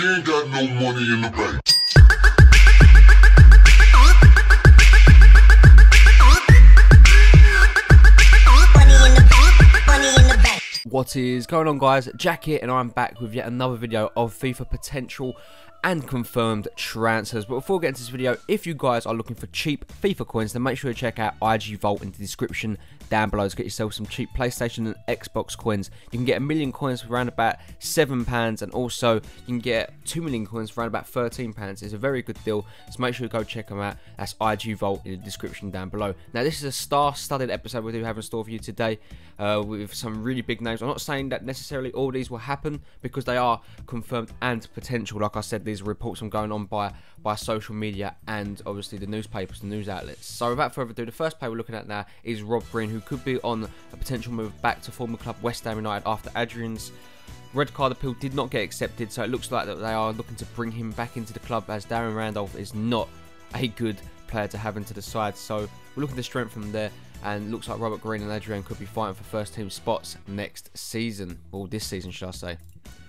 She ain't got no money in the bank. What is going on, guys? Jack here, and I'm back with yet another video of FIFA potential and confirmed transfers. But before we get into this video, if you guys are looking for cheap FIFA coins, then make sure you check out IG Vault in the description down below to get yourself some cheap PlayStation and Xbox coins. You can get 1 million coins for around about £7, and also you can get 2 million coins for around about £13. It's a very good deal, so make sure you go check them out. That's IG Vault in the description down below. Now, this is a star-studded episode we do have in store for you today, with some really big names. I'm not saying that necessarily all these will happen, because they are confirmed and potential. Like I said, these reports are going on by social media and obviously the newspapers, the news outlets. So without further ado, the first player we're looking at now is Rob Green, who could be on a potential move back to former club West Ham United after Adrian's red card appeal did not get accepted. So it looks like that they are looking to bring him back into the club, as Darren Randolph is not a good player to have into the side. So we're looking to strengthen there, and looks like Robert Green and Adrian could be fighting for first team spots next season, or this season should I say.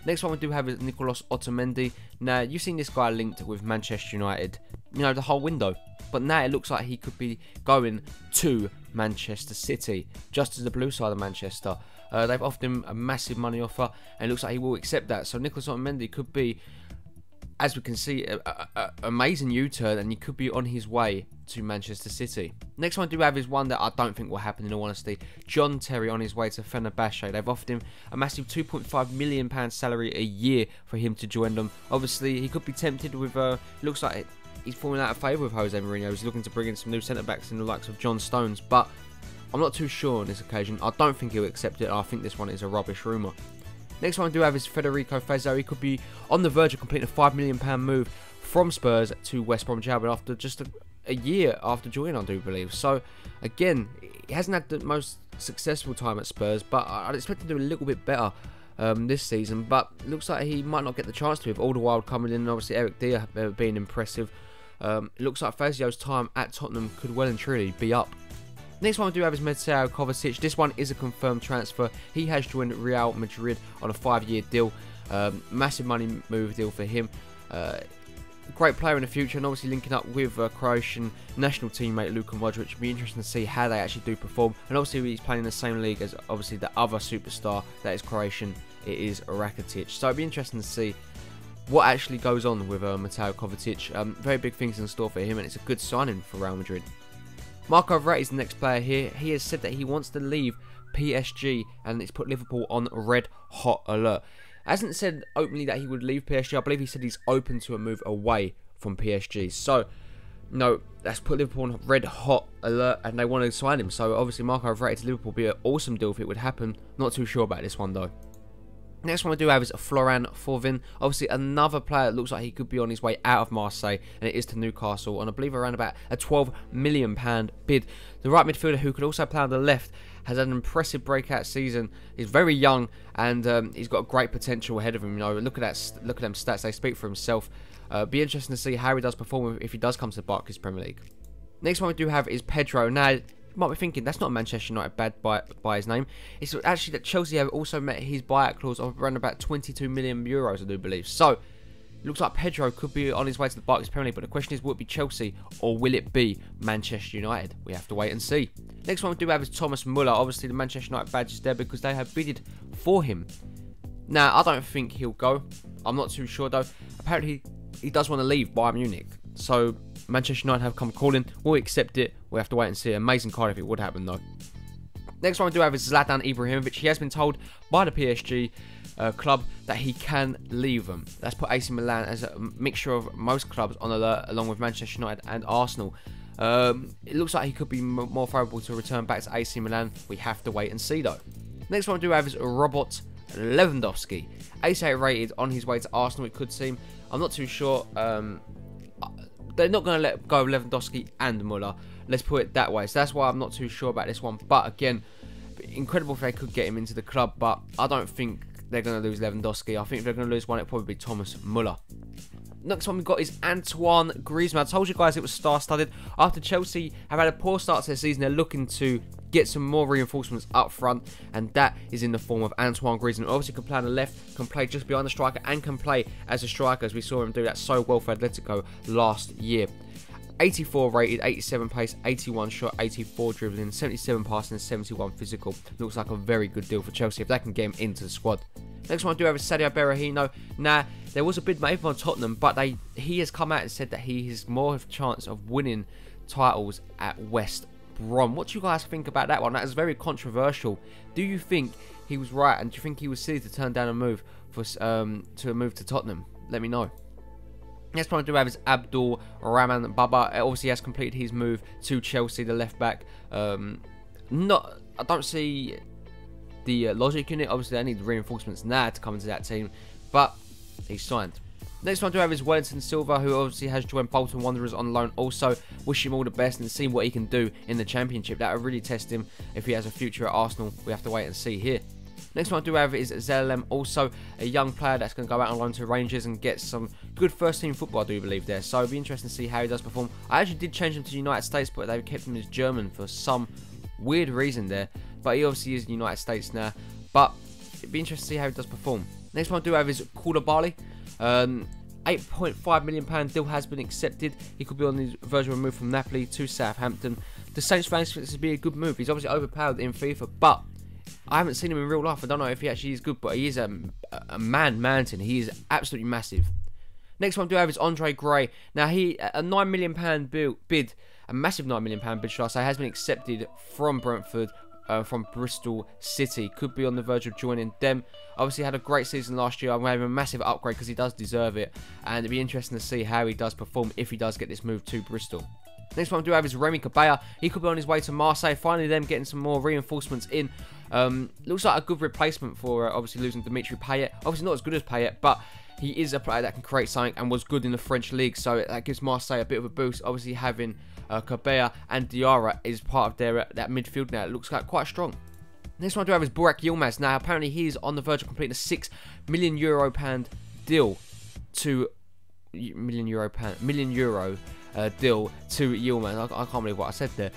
Next one we do have is Nicolas Otamendi. Now, you've seen this guy linked with Manchester United, you know, the whole window. But now it looks like he could be going to Manchester City, just as the blue side of Manchester. They've offered him a massive money offer, and it looks like he will accept that. So Nicolas Otamendi could be, as we can see, an amazing U-turn, and he could be on his way to Manchester City. Next one I do have is one that I don't think will happen, in all honesty. John Terry on his way to Fenerbahce. They've offered him a massive £2.5 million salary a year for him to join them. Obviously, he could be tempted with, looks like he's falling out of favour with Jose Mourinho. He's looking to bring in some new centre-backs in the likes of John Stones, but I'm not too sure on this occasion. I don't think he'll accept it. I think this one is a rubbish rumour. Next one I do have is Federico Fezzo. He could be on the verge of completing a £5 million move from Spurs to West Bromwich Albion after just a year after joining, I do believe. So, again, he hasn't had the most successful time at Spurs, but I'd expect him to do a little bit better this season. But it looks like he might not get the chance to, with all the while coming in, and obviously Eric Dier being impressive. It looks like Fezzo's time at Tottenham could well and truly be up. Next one I do have is Mateo Kovacic. This one is a confirmed transfer. He has joined Real Madrid on a 5-year deal. Massive money move deal for him. Great player in the future, and obviously linking up with Croatian national teammate Luka Modric. It'll be interesting to see how they actually do perform. And obviously he's playing in the same league as obviously the other superstar that is Croatian. It is Rakitic. So it'll be interesting to see what actually goes on with Mateo Kovacic. Very big things in store for him, and it's a good signing for Real Madrid. Marco Verratti is the next player here. He has said that he wants to leave PSG, and it's put Liverpool on red hot alert. Hasn't said openly that he would leave PSG. I believe he said he's open to a move away from PSG. So, no, that's put Liverpool on red hot alert, and they want to sign him. So, obviously, Marco Verratti to Liverpool would be an awesome deal if it would happen. Not too sure about this one, though. Next one I do have is Florian Thauvin. Obviously, another player that looks like he could be on his way out of Marseille, and it is to Newcastle, and I believe around about a £12 million bid. The right midfielder, who could also play on the left, has had an impressive breakout season. He's very young, and he's got great potential ahead of him. You know, look at them stats; they speak for himself. Be interesting to see how he does perform if he does come to the Barclays Premier League. Next one we do have is Pedro. Now, you might be thinking, that's not Manchester United bad by his name. It's actually that Chelsea have also met his buyout clause of around about €22 million, I do believe. So, it looks like Pedro could be on his way to the Barclays Premier League, but the question is, will it be Chelsea or will it be Manchester United? We have to wait and see. Next one we do have is Thomas Muller. Obviously, the Manchester United badge is there because they have bidded for him. Now, I don't think he'll go. I'm not too sure, though. Apparently, he does want to leave Bayern Munich. So, Manchester United have come calling. We'll accept it. We have to wait and see. Amazing card if it would happen, though. Next one we do have is Zlatan Ibrahimovic. He has been told by the PSG club that he can leave them. That's put AC Milan as a mixture of most clubs on alert, along with Manchester United and Arsenal. It looks like he could be more favourable to return back to AC Milan. We have to wait and see, though. Next one we do have is Robert Lewandowski. 88 rated on his way to Arsenal, it could seem. I'm not too sure. They're not going to let go of Lewandowski and Muller. Let's put it that way. So that's why I'm not too sure about this one. But again, incredible if they could get him into the club. But I don't think they're going to lose Lewandowski. I think if they're going to lose one, it'll probably be Thomas Muller. Next one we've got is Antoine Griezmann. I told you guys it was star-studded. After Chelsea have had a poor start to their season, they're looking to get some more reinforcements up front, and that is in the form of Antoine Griezmann. Obviously can play on the left, can play just behind the striker, and can play as a striker, as we saw him do that so well for Atletico last year. 84 rated, 87 pace, 81 shot, 84 dribbling, 77 passing, and 71 physical. Looks like a very good deal for Chelsea if they can get him into the squad. Next one I do have is Sadio Berahino. Now, there was a bid made on Tottenham, but he has come out and said that he has more of a chance of winning titles at West Brom. What do you guys think about that one? That is very controversial. Do you think he was right, and do you think he was silly to turn down a move for to move to Tottenham? Let me know. Next one I do have is Abdul Rahman Baba. Obviously, he has completed his move to Chelsea, the left back. I don't see the logic in it. Obviously, they need reinforcements now to come into that team, but he's signed. Next one I do have is Wellington Silva, who obviously has joined Bolton Wanderers on loan. Also, wish him all the best and see what he can do in the Championship. That will really test him if he has a future at Arsenal. We have to wait and see here. Next one I do have is Zelem, also a young player that's going to go out on loan to Rangers and get some good first team football, I do believe there. So it'll be interesting to see how he does perform. I actually did change him to the United States, but they kept him as German for some weird reason there. But he obviously is in the United States now. But it'd be interesting to see how he does perform. Next one I do have is Koulibaly. £8.5 million deal has been accepted. He could be on his version move from Napoli to Southampton. The Saints fans think this would be a good move. He's obviously overpowered in FIFA, but I haven't seen him in real life. I don't know if he actually is good, but he is a mountain. He is absolutely massive. Next one I do have is Andre Gray. Now, a £9 million bid, a massive £9 million bid, should I say, has been accepted from Brentford, from Bristol City. Could be on the verge of joining them. Obviously, had a great season last year. I'm having a massive upgrade because he does deserve it. And it'd be interesting to see how he does perform if he does get this move to Bristol. Next one I do have is Remy Cabella. He could be on his way to Marseille. Finally, them getting some more reinforcements in. Looks like a good replacement for obviously losing Dimitri Payet. Obviously not as good as Payet, but he is a player that can create something and was good in the French league. So that gives Marseille a bit of a boost. Obviously having Cabella and Diarra is part of their that midfield now. It looks like quite strong. Next one I do have is Burak Yilmaz. Now apparently he's on the verge of completing a £6 million deal to million euro deal to Yilmaz. I can't believe what I said there.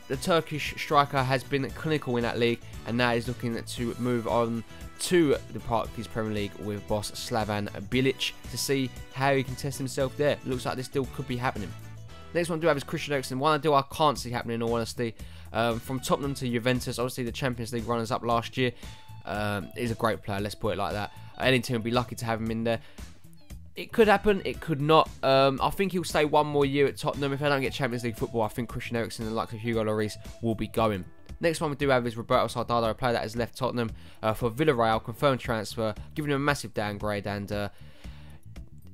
The Turkish striker has been clinical in that league, and now he's looking to move on to the Turkish Premier League with boss Slaven Bilic to see how he can test himself there. Looks like this deal could be happening. Next one I do have is Christian Eriksen. One I can't see happening in all honesty. From Tottenham to Juventus, obviously the Champions League runners-up last year. He's a great player, let's put it like that. Any team would be lucky to have him in there. It could happen, it could not. I think he'll stay one more year at Tottenham. If they don't get Champions League football, I think Christian Eriksen and the likes of Hugo Lloris will be going. Next one we do have is Roberto Soldado, a player that has left Tottenham for Villarreal, confirmed transfer, giving him a massive downgrade. And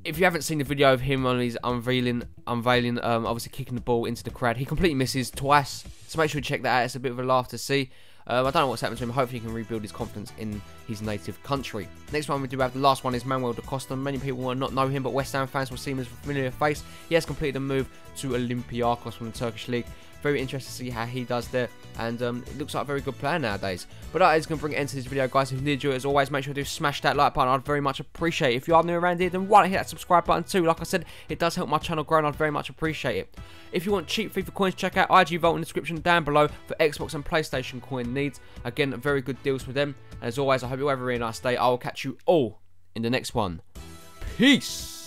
if you haven't seen the video of him on his unveiling, obviously kicking the ball into the crowd, he completely misses twice. So make sure you check that out. It's a bit of a laugh to see. I don't know what's happened to him. Hopefully he can rebuild his confidence in his native country. Next one we do have, the last one, is Manuel da Costa. Many people will not know him, but West Ham fans will see him as a familiar face. He has completed a move to Olympiacos from the Turkish league. Very interested to see how he does there, and it looks like a very good player nowadays. But that is going to bring an end to this video, guys. If you did enjoy it, as always, make sure to smash that like button. I'd very much appreciate it. If you are new around here, then why not hit that subscribe button too? Like I said, it does help my channel grow, and I'd very much appreciate it. If you want cheap FIFA coins, check out IG Vault in the description down below for Xbox and PlayStation coin needs. Again, very good deals with them. And as always, I hope you have a really nice day. I will catch you all in the next one. Peace!